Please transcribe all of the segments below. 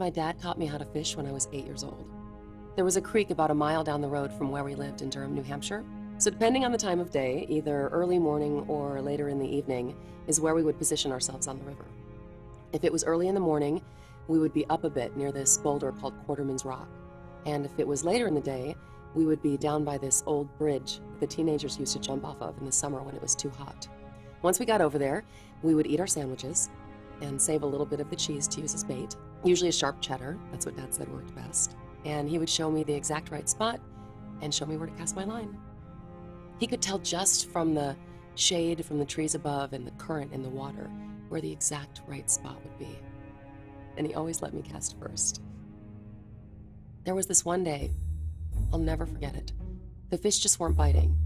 My dad taught me how to fish when I was 8 years old. There was a creek about a mile down the road from where we lived in Durham, New Hampshire. So depending on the time of day, either early morning or later in the evening, is where we would position ourselves on the river. If it was early in the morning, we would be up a bit near this boulder called Quarterman's Rock. And if it was later in the day, we would be down by this old bridge the teenagers used to jump off of in the summer when it was too hot. Once we got over there, we would eat our sandwiches and save a little bit of the cheese to use as bait, usually a sharp cheddar. That's what Dad said worked best. And he would show me the exact right spot and show me where to cast my line. He could tell just from the shade from the trees above and the current in the water where the exact right spot would be. And he always let me cast first. There was this one day, I'll never forget it. The fish just weren't biting.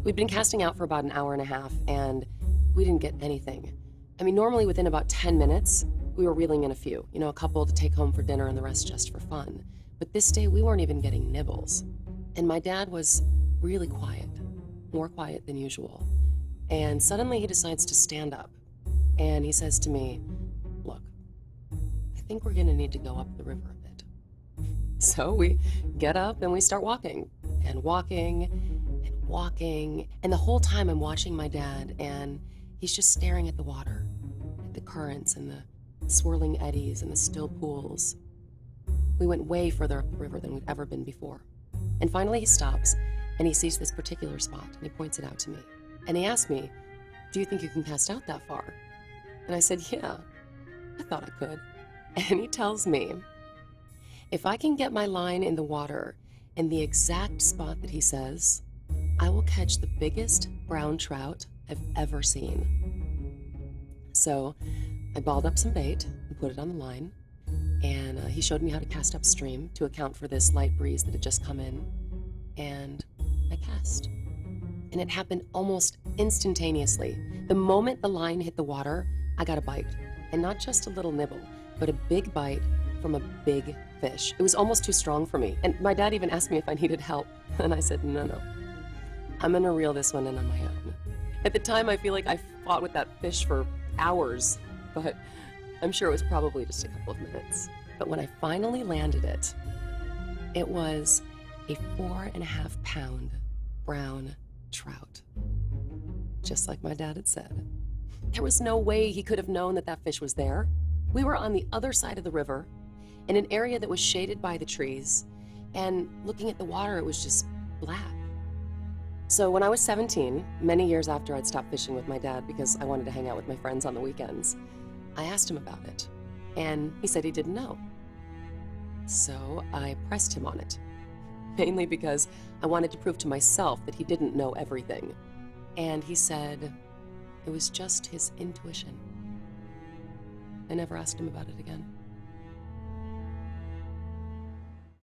We'd been casting out for about an hour and a half, and we didn't get anything. I mean, normally within about 10 minutes, we were reeling in a few, a couple to take home for dinner and the rest just for fun. But this day, we weren't even getting nibbles. And my dad was really quiet, more quiet than usual. And suddenly he decides to stand up, and he says to me, "Look, I think we're gonna need to go up the river a bit." So we get up and we start walking, and walking, and walking. And the whole time I'm watching my dad, and he's just staring at the water, at the currents and the swirling eddies and the still pools. We went way further up the river than we'd ever been before. And finally he stops, and he sees this particular spot, and he points it out to me. And he asked me, "Do you think you can cast out that far?" And I said, "Yeah, I thought I could." And he tells me, if I can get my line in the water in the exact spot that he says, I will catch the biggest brown trout I've ever seen. So I balled up some bait and put it on the line, and he showed me how to cast upstream to account for this light breeze that had just come in, and I cast. And it happened almost instantaneously. The moment the line hit the water, I got a bite, and not just a little nibble, but a big bite from a big fish. It was almost too strong for me, and my dad even asked me if I needed help, and I said, no, I'm gonna reel this one in on my own. At the time, I feel like I fought with that fish for hours, but I'm sure it was probably just a couple of minutes. But when I finally landed it, it was a 4.5-pound brown trout, just like my dad had said. There was no way he could have known that that fish was there. We were on the other side of the river, in an area that was shaded by the trees, and looking at the water, it was just black. So when I was 17, many years after I'd stopped fishing with my dad because I wanted to hang out with my friends on the weekends, I asked him about it, and he said he didn't know. So I pressed him on it, mainly because I wanted to prove to myself that he didn't know everything. And he said it was just his intuition. I never asked him about it again.